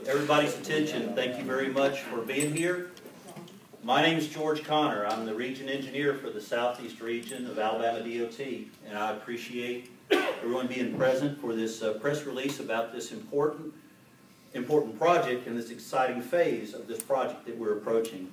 everybody's attention, thank you very much for being here. My name is George Connor. I'm the region engineer for the Southeast region of Alabama DOT, and I appreciate everyone being present for this press release about this important project and this exciting phase of this project that we're approaching.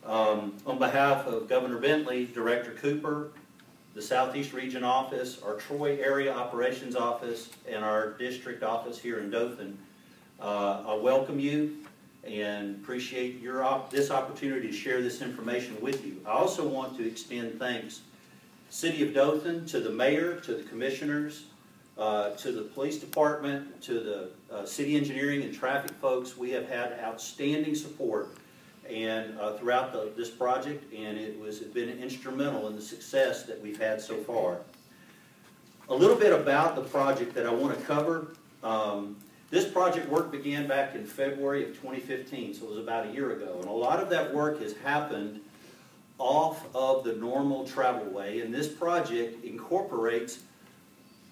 On behalf of Governor Bentley, Director Cooper, the Southeast Region Office, our Troy Area Operations Office, and our district office here in Dothan, I welcome you and appreciate this opportunity to share this information with you. I also want to extend thanks to the City of Dothan, to the Mayor, to the Commissioners, to the Police Department, to the City Engineering and Traffic folks. We have had outstanding support and throughout this project, and it's been instrumental in the success that we've had so far. A little bit about the project that I want to cover. This project work began back in February of 2015, so it was about a year ago. And a lot of that work has happened off of the normal travelway, and this project incorporates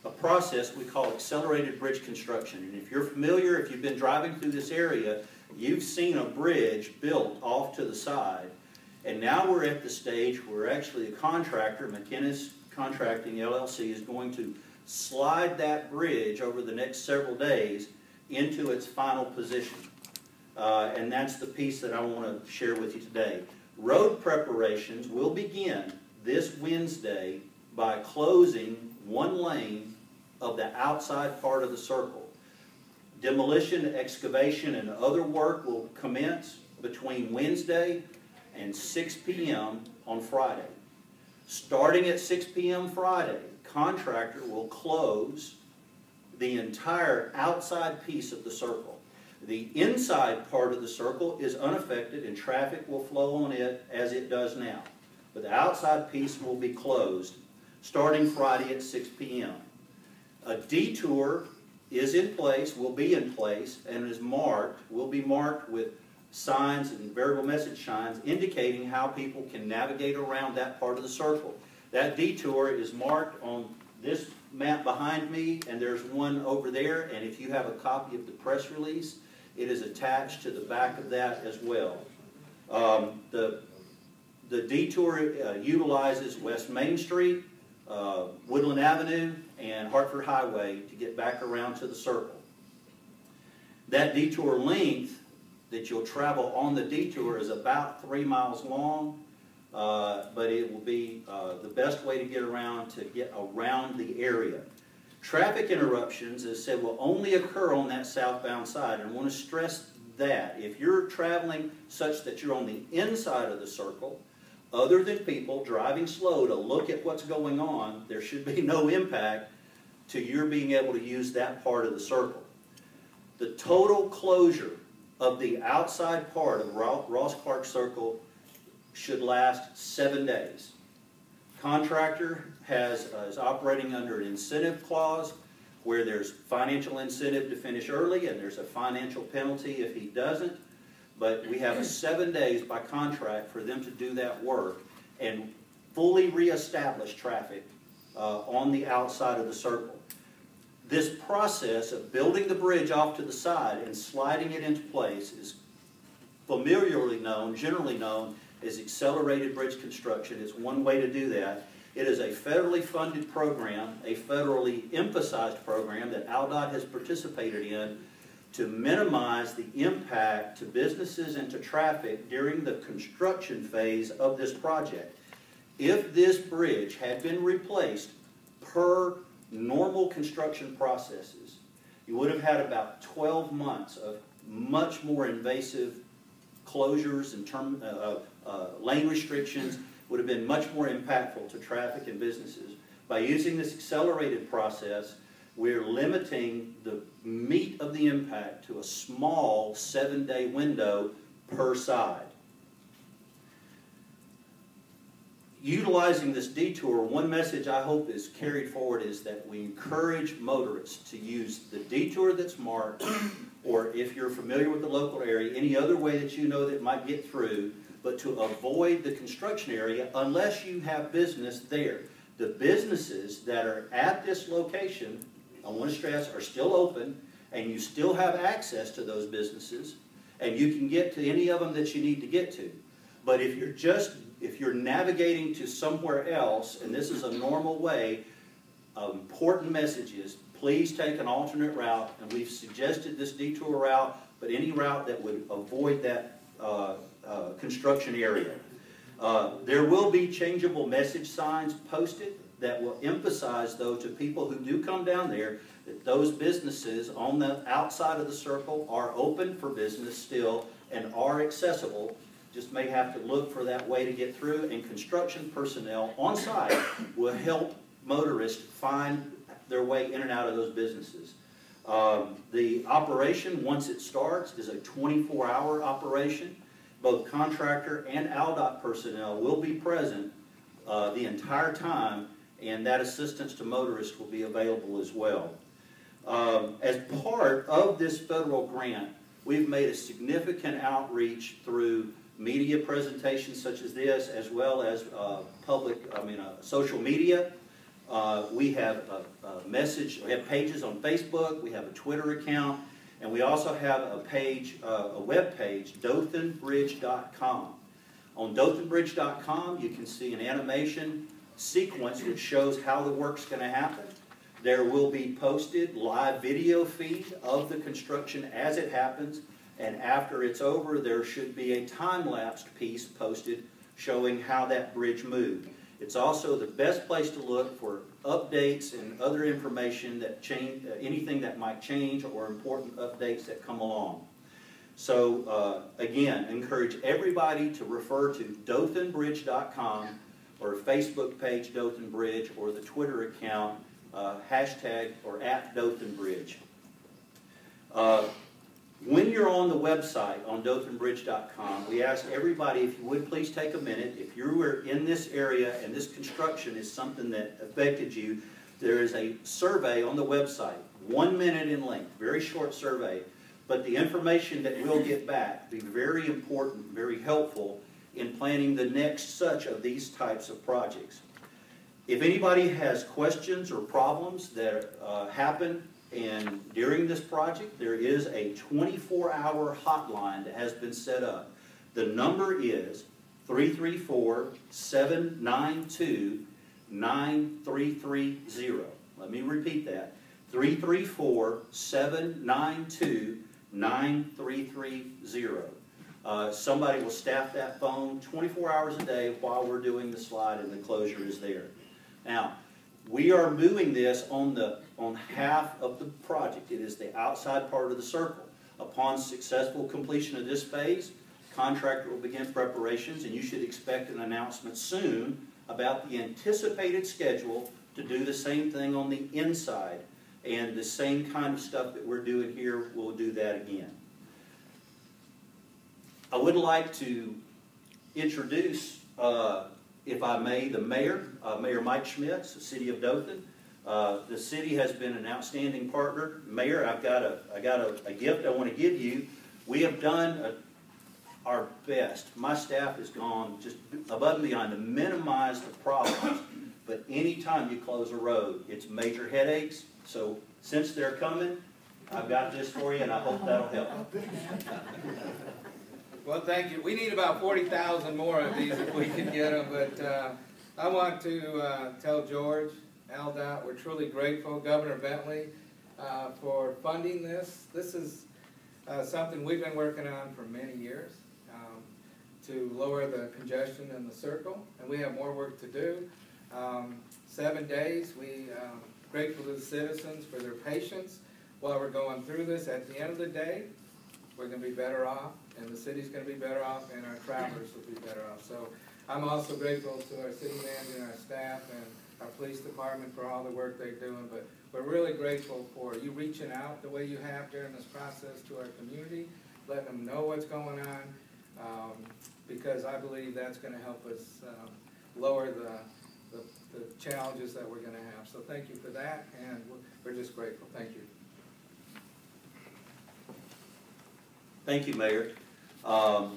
a process we call accelerated bridge construction. And if you're familiar, if you've been driving through this area, you've seen a bridge built off to the side. And now we're at the stage where actually a contractor, McInnes Contracting LLC, is going to slide that bridge over the next several days into its final position. And that's the piece that I want to share with you today. Road preparations will begin this Wednesday by closing one lane of the outside part of the circle. Demolition, excavation, and other work will commence between Wednesday and 6 p.m. on Friday. Starting at 6 p.m. Friday, contractor will close the entire outside piece of the circle. The inside part of the circle is unaffected and traffic will flow on it as it does now. But the outside piece will be closed starting Friday at 6 p.m. A detour is in place, will be in place, and is marked, will be marked with signs and variable message signs indicating how people can navigate around that part of the circle. That detour is marked on this map behind me, and there's one over there, and if you have a copy of the press release, it is attached to the back of that as well. The detour utilizes West Main Street, Woodland Avenue, and Hartford Highway to get back around to the circle. That detour length that you'll travel on the detour is about 3 miles long, but it will be the best way to get around the area. Traffic interruptions, as said, will only occur on that southbound side, and I want to stress that. If you're traveling such that you're on the inside of the circle, other than people driving slow to look at what's going on, there should be no impact to your being able to use that part of the circle. The total closure of the outside part of Ross Clark Circle should last 7 days. Contractor is operating under an incentive clause where there's financial incentive to finish early and there's a financial penalty if he doesn't. But we have 7 days by contract for them to do that work and fully reestablish traffic on the outside of the circle. This process of building the bridge off to the side and sliding it into place is familiarly known, generally known as accelerated bridge construction. It's one way to do that. It is a federally funded program, a federally emphasized program that ALDOT has participated in to minimize the impact to businesses and to traffic during the construction phase of this project. If this bridge had been replaced per normal construction processes, you would have had about 12 months of much more invasive closures and lane restrictions, would have been much more impactful to traffic and businesses. By using this accelerated process, we're limiting the meat of the impact to a small 7-day window per side. Utilizing this detour, one message I hope is carried forward is that we encourage motorists to use the detour that's marked, or if you're familiar with the local area, any other way that you know that might get through, but to avoid the construction area unless you have business there. The businesses that are at this location, I want to stress, are still open and you still have access to those businesses, and you can get to any of them that you need to get to. But if you're navigating to somewhere else, and this is a normal way, important messages, please take an alternate route, and we've suggested this detour route, but any route that would avoid that construction area. There will be changeable message signs posted that will emphasize, though, to people who do come down there, that those businesses on the outside of the circle are open for business still and are accessible. Just may have to look for that way to get through, and construction personnel on site will help motorists find their way in and out of those businesses. The operation, once it starts, is a 24-hour operation. Both contractor and ALDOT personnel will be present the entire time, and that assistance to motorists will be available as well. As part of this federal grant, we've made a significant outreach through media presentations such as this, as well as social media. We have we have pages on Facebook, we have a Twitter account, and we also have a page, a web page, dothanbridge.com. On dothanbridge.com, you can see an animation sequence which shows how the work's going to happen. There will be posted live video feed of the construction as it happens, and after it's over, there should be a time-lapsed piece posted showing how that bridge moved. It's also the best place to look for updates and other information that change, anything that might change, or important updates that come along. So again, encourage everybody to refer to dothanbridge.com, or Facebook page Dothan Bridge, or the Twitter account hashtag or @DothanBridge. When you're on the website on dothanbridge.com, we ask everybody, if you would please take a minute. If you were in this area and this construction is something that affected you, there is a survey on the website, 1 minute in length, very short survey, but the information that we'll get back will be very important, very helpful in planning the next such of these types of projects. If anybody has questions or problems that happen during this project, there is a 24-hour hotline that has been set up. The number is 334-792-9330. Let me repeat that. 334-792-9330. Somebody will staff that phone 24 hours a day while we're doing the slide, and the closure is there. Now, we are moving this on half of the project. It is the outside part of the circle. Upon successful completion of this phase, contractor will begin preparations, and you should expect an announcement soon about the anticipated schedule to do the same thing on the inside. And the same kind of stuff that we're doing here, we'll do that again. I would like to introduce, if I may, the mayor, Mayor Mike Schmitz, the city of Dothan. The city has been an outstanding partner. Mayor, I've got a gift I want to give you. We have done our best. My staff has gone just above and beyond to minimize the problems. But anytime you close a road, it's major headaches. So since they're coming, I've got this for you, and I hope that'll help. Well, thank you. We need about 40,000 more of these if we can get them. But I want to tell George, ALDOT, we're truly grateful, Governor Bentley, for funding this. This is something we've been working on for many years to lower the congestion in the circle, and we have more work to do. 7 days, grateful to the citizens for their patience while we're going through this. At the end of the day, we're going to be better off, and the city's going to be better off, and our travelers will be better off. So I'm also grateful to our city manager and our staff and our police department for all the work they're doing. But we're really grateful for you reaching out the way you have during this process to our community, letting them know what's going on, because I believe that's going to help us lower the challenges that we're going to have. So thank you for that, and we're just grateful. Thank you. Thank you, Mayor. I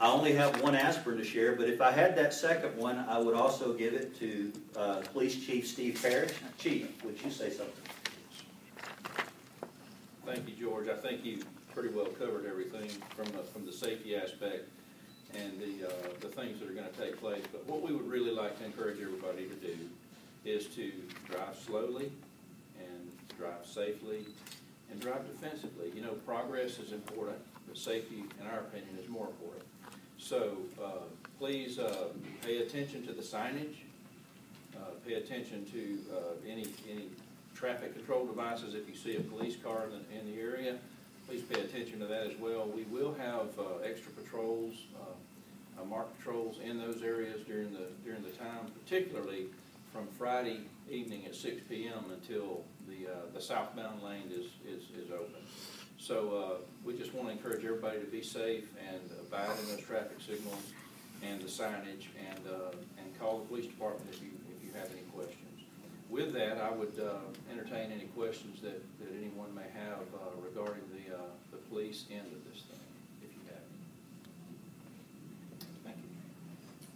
only have one aspirin to share, but if I had that second one, I would also give it to Police Chief Steve Parrish. Chief, would you say something? Thank you, George. I think you pretty well covered everything from the safety aspect and the things that are going to take place. But what we would really like to encourage everybody to do is to drive slowly and drive safely and drive defensively. You know, progress is important, but safety, in our opinion, is more important. So please pay attention to the signage. Pay attention to any traffic control devices. If you see a police car in the area, please pay attention to that as well. We will have extra patrols, marked patrols in those areas during the time, particularly from Friday evening at 6 p.m. until the southbound lane is open. So we just want to encourage everybody to be safe and abide in those traffic signals and the signage, and call the police department if you have any questions. With that, I would entertain any questions that anyone may have regarding the police end of this thing, if you have any. Thank you.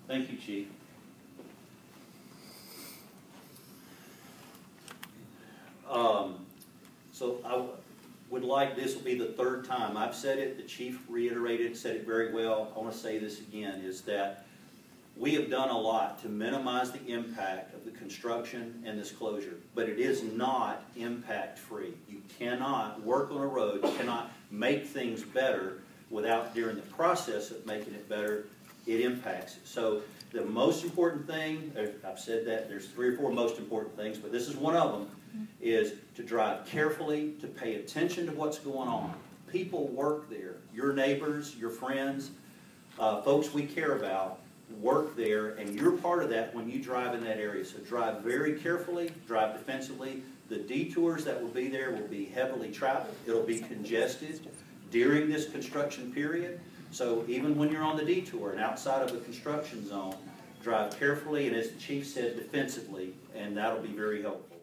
Thank you, Chief. So I would like, this will be the third time I've said it, the Chief reiterated, said it very well. I want to say this again, is that we have done a lot to minimize the impact of the construction and this closure, but it is not impact-free. You cannot work on a road, you cannot make things better without, during the process of making it better, it impacts it. So the most important thing, I've said that, there's 3 or 4 most important things, but this is one of them, is to drive carefully, to pay attention to what's going on. People work there. Your neighbors, your friends, folks we care about work there, and you're part of that when you drive in that area. So drive very carefully, drive defensively. The detours that will be there will be heavily traveled. It'll be congested during this construction period. So even when you're on the detour and outside of the construction zone, drive carefully and, as the Chief said, defensively, and that'll be very helpful.